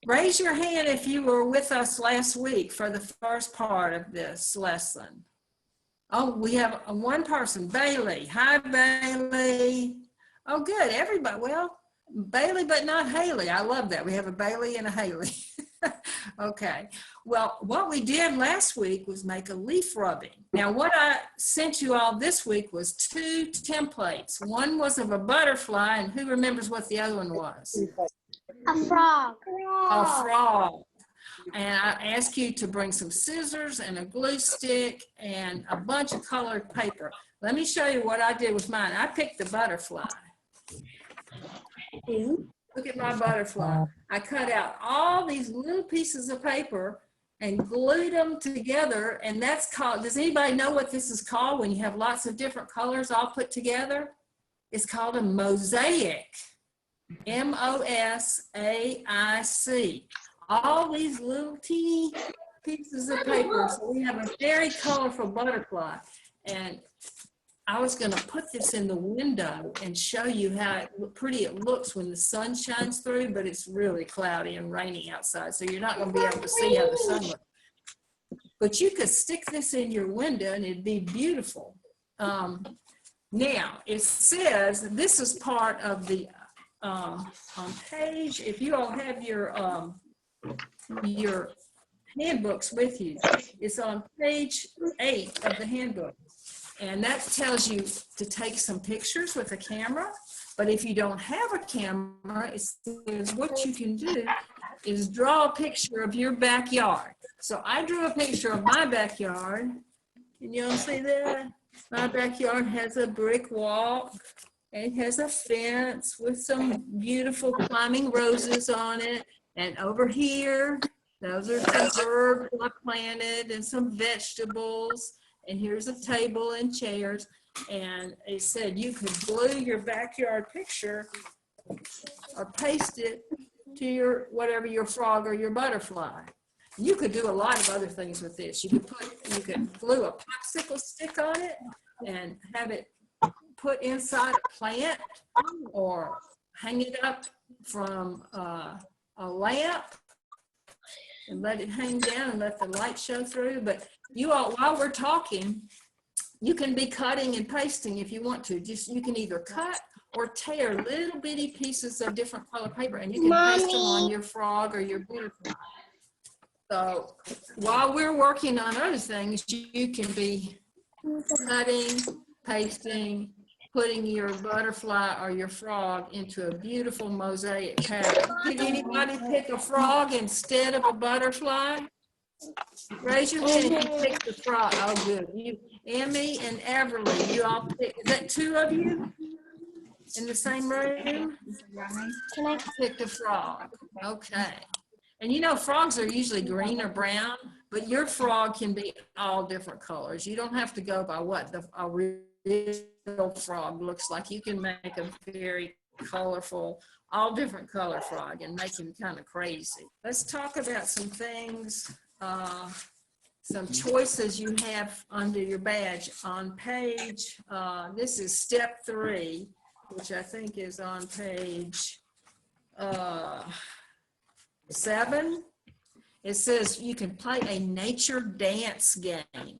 Raise your hand if you were with us last week for the first part of this lesson. Oh, we have one person, Bailey. Hi, Bailey. Oh, good. Everybody. Well, Bailey, but not Haley. I love that. We have a Bailey and a Haley. Okay. Well, what we did last week was make a leaf rubbing. Now, what I sent you all this week was 2 templates. One was of a butterfly, and who remembers what the other one was? A frog. A frog. And I asked you to bring some scissors and a glue stick and a bunch of colored paper. Let me show you what I did with mine. I picked the butterfly. Look at my butterfly. I cut out all these little pieces of paper and glued them together, and that's called, does anybody know what this is called when you have lots of different colors all put together? It's called a mosaic. M-O-S-A-I-C. All these little teeny pieces of paper. So we have a very colorful butterfly. And I was going to put this in the window and show you how pretty it looks when the sun shines through, but it's really cloudy and rainy outside. So you're not going to be able to see how the sun looks. But you could stick this in your window and it'd be beautiful. Now, it says this is part of the on page, if you all have your handbooks with you, it's on page 8 of the handbook. And that tells you to take some pictures with a camera. But if you don't have a camera, it says what you can do is draw a picture of your backyard. So I drew a picture of my backyard. Can you all see that? My backyard has a brick walk. It has a fence with some beautiful climbing roses on it. And over here, those are some herbs I planted and some vegetables. And here's a table and chairs. And it said you could glue your backyard picture or paste it to your, whatever, your frog or your butterfly. You could do a lot of other things with this. You could glue a popsicle stick on it and have it put inside a plant or hang it up from a lamp and let it hang down and let the light show through. But you all, while we're talking, you can be cutting and pasting if you want to. Just you can either cut or tear little bitty pieces of different color paper and you can paste them on your frog or your butterfly. So while we're working on other things, you can be cutting, pasting, putting your butterfly or your frog into a beautiful mosaic pattern. Did anybody pick a frog instead of a butterfly? Raise your hand if you picked the frog. Oh, good. You, Emmy and Everly, you all picked. Is that 2 of you in the same room? Can I pick a frog? Okay. And you know, frogs are usually green or brown, but your frog can be all different colors. You don't have to go by what the real frog looks like. You can make a very colorful, all different color frog and make him kind of crazy. Let's talk about some things, some choices you have under your badge on page, this is step 3, which I think is on page 7. It says you can play a nature dance game.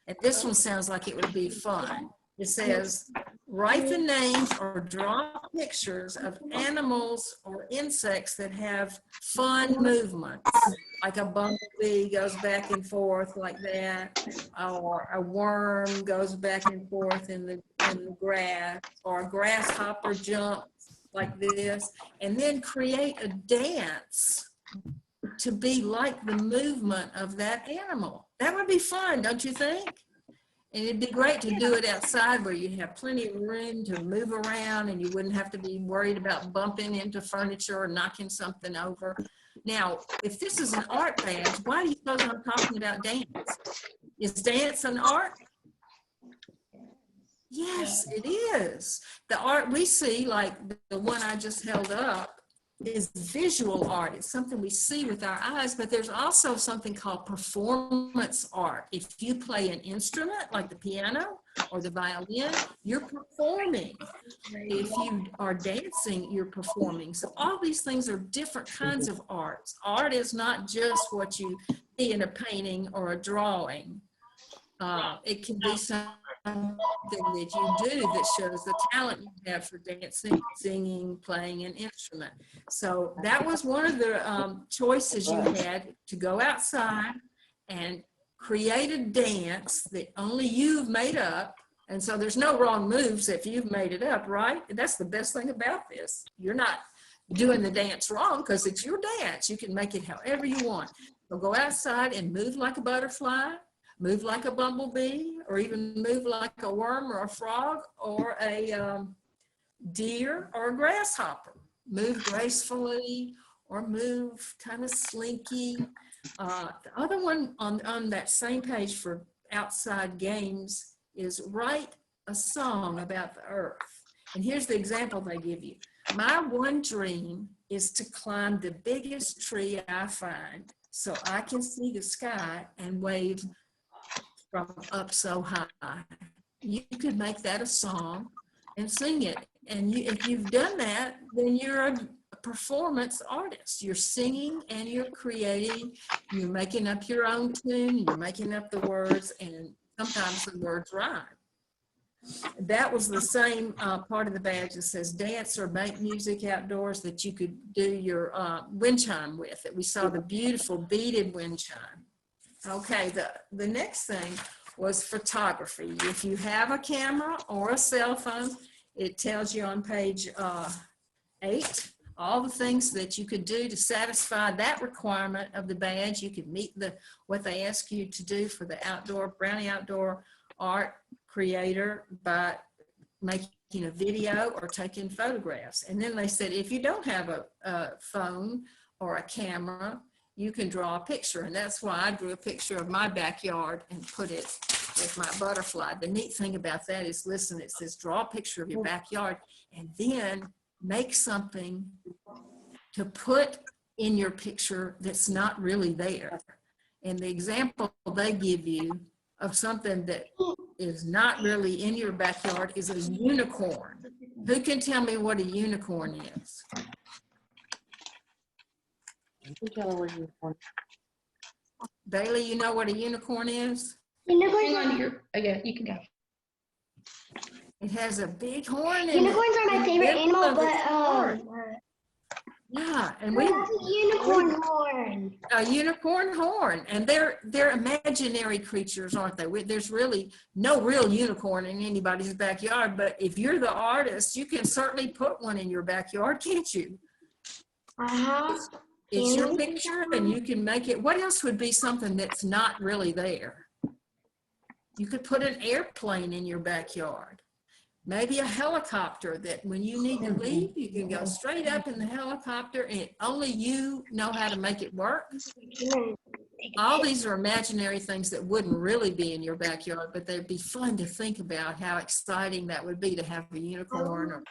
And this one sounds like it would be fun. It says, write the names or draw pictures of animals or insects that have fun movements. Like a bumblebee goes back and forth like that, or a worm goes back and forth in the grass, or a grasshopper jumps like this, and then create a dance to be like the movement of that animal. That would be fun, don't you think? And it'd be great to do it outside where you have plenty of room to move around and you wouldn't have to be worried about bumping into furniture or knocking something over. Now, if this is an art badge, why do you suppose I'm talking about dance? Is dance an art? Yes, it is. The art we see, like the one I just held up, is visual art. It's something we see with our eyes, but there's also something called performance art. If you play an instrument like the piano or the violin, you're performing. If you are dancing, you're performing. So all these things are different kinds of arts. Art is not just what you see in a painting or a drawing. It can be something that you do that shows the talent you have for dancing, singing, playing an instrument. So that was one of the choices you had, to go outside and create a dance that only you've made up. And so there's no wrong moves if you've made it up, right? That's the best thing about this. You're not doing the dance wrong because it's your dance. You can make it however you want. So go outside and move like a butterfly, move like a bumblebee, or even move like a worm or a frog or a deer or a grasshopper. Move gracefully or move kind of slinky. The other one on that same page for outside games is write a song about the earth. And here's the example they give you. My one dream is to climb the biggest tree I find so I can see the sky and wave from up so high. You could make that a song and sing it. And if you've done that, then you're a performance artist. You're singing and you're creating, you're making up your own tune, you're making up the words, and sometimes the words rhyme. That was the same part of the badge that says dance or make music outdoors that you could do your wind chime with. That we saw the beautiful beaded wind chime. Okay, the next thing was photography. If you have a camera or a cell phone, it tells you on page 8 all the things that you could do to satisfy that requirement of the badge. You could meet what they ask you to do for the Brownie outdoor art creator by making a video or taking photographs. And then they said, if you don't have a phone or a camera, you can draw a picture. And that's why I drew a picture of my backyard and put it with my butterfly. The neat thing about that is, listen, it says draw a picture of your backyard and then make something to put in your picture that's not really there. And the example they give you of something that is not really in your backyard is a unicorn. Who can tell me what a unicorn is? Bailey, you know what a unicorn is? Unicorns Hang on here. Oh, yeah, you can go. It has a big horn in it. Unicorns are my favorite animal, but yeah, and that's a unicorn horn. a unicorn horn, and they're imaginary creatures, aren't they? There's really no real unicorn in anybody's backyard, but if you're the artist, you can certainly put one in your backyard, can't you? It's your picture, and you can make it. What else would be something that's not really there? You could put an airplane in your backyard. Maybe a helicopter that when you need to leave, you can go straight up in the helicopter and only you know how to make it work. All these are imaginary things that wouldn't really be in your backyard, but they'd be fun to think about how exciting that would be to have a unicorn or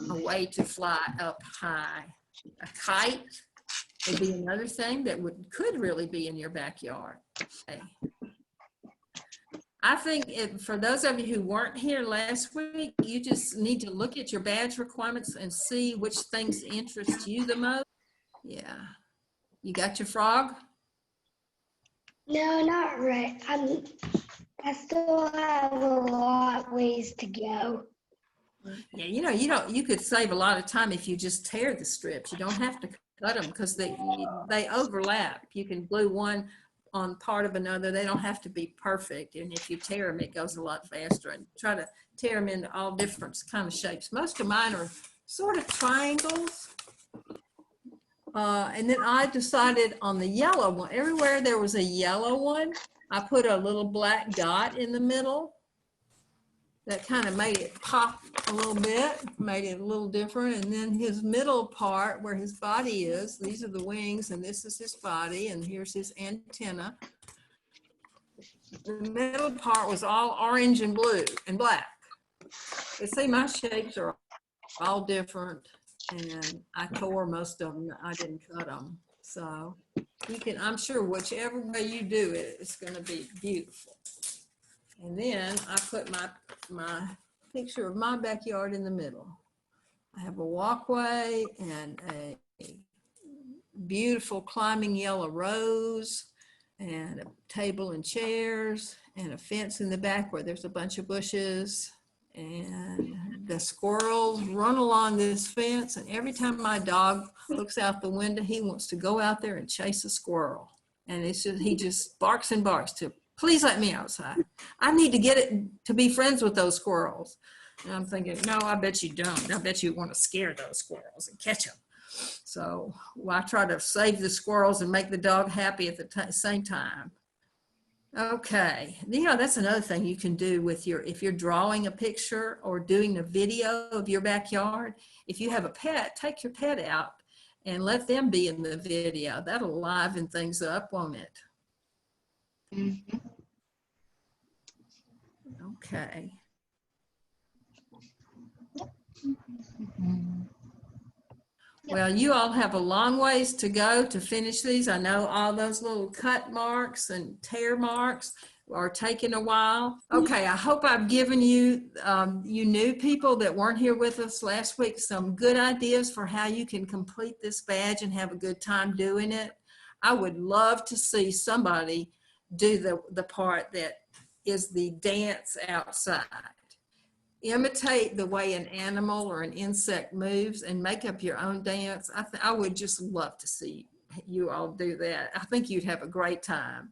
a way to fly up high. A kite would be another thing that could really be in your backyard. Okay. I think for those of you who weren't here last week, you just need to look at your badge requirements and see which things interest you the most. Yeah. You got your frog? No, not right. I still have a lot ways to go. Yeah, you could save a lot of time if you just tear the strips. You don't have to cut them because they overlap. You can glue one on part of another. They don't have to be perfect, and if you tear them, it goes a lot faster. And try to tear them into all different kind of shapes. Most of mine are sort of triangles, and then I decided on the yellow one. Everywhere there was a yellow one, I put a little black dot in the middle. That kind of made it pop a little bit, made it a little different. And then his middle part where his body is, these are the wings and this is his body and here's his antenna. The middle part was all orange and blue and black. You see, my shapes are all different. and I tore most of them. I didn't cut them. So you can, I'm sure whichever way you do it, it's going to be beautiful. And then I put my picture of my backyard in the middle. I have a walkway and a beautiful climbing yellow rose and a table and chairs and a fence in the back where there's a bunch of bushes. And the squirrels run along this fence, and every time my dog looks out the window, he wants to go out there and chase a squirrel. And it's just, he just barks and barks to, please let me outside. I need to get it to be friends with those squirrels. And I'm thinking, no, I bet you don't. I bet you want to scare those squirrels and catch them. So well, I try to save the squirrels and make the dog happy at the same time. Okay, you know, that's another thing you can do with your, if you're drawing a picture or doing a video of your backyard, if you have a pet, take your pet out and let them be in the video. That'll liven things up, won't it? Mm-hmm. Okay. Well, you all have a long ways to go to finish these. I know all those little cut marks and tear marks are taking a while. Okay, I hope I've given you, you new people that weren't here with us last week, some good ideas for how you can complete this badge and have a good time doing it. I would love to see somebody do the part that is the dance outside. Imitate the way an animal or an insect moves and make up your own dance. I would just love to see you all do that. I think you'd have a great time.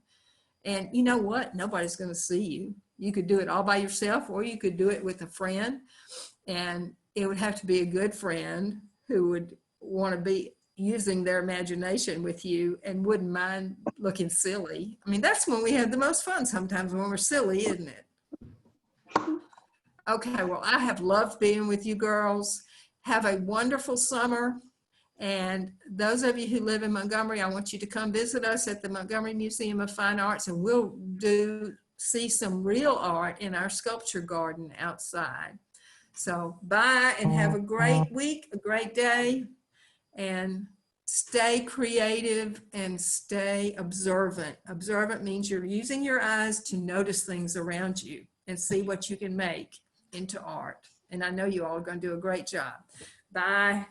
And you know what? Nobody's going to see you. You could do it all by yourself, or you could do it with a friend. And it would have to be a good friend who would want to be using their imagination with you and wouldn't mind looking silly. I mean, that's when we have the most fun sometimes, when we're silly, isn't it? Okay, well, I have loved being with you girls. Have a wonderful summer. And those of you who live in Montgomery, I want you to come visit us at the Montgomery Museum of Fine Arts, and we'll see some real art in our sculpture garden outside. So bye, and have a great week, a great day, and stay creative and stay observant. Observant means you're using your eyes to notice things around you and see what you can make into art. And I know you all are going to do a great job. Bye.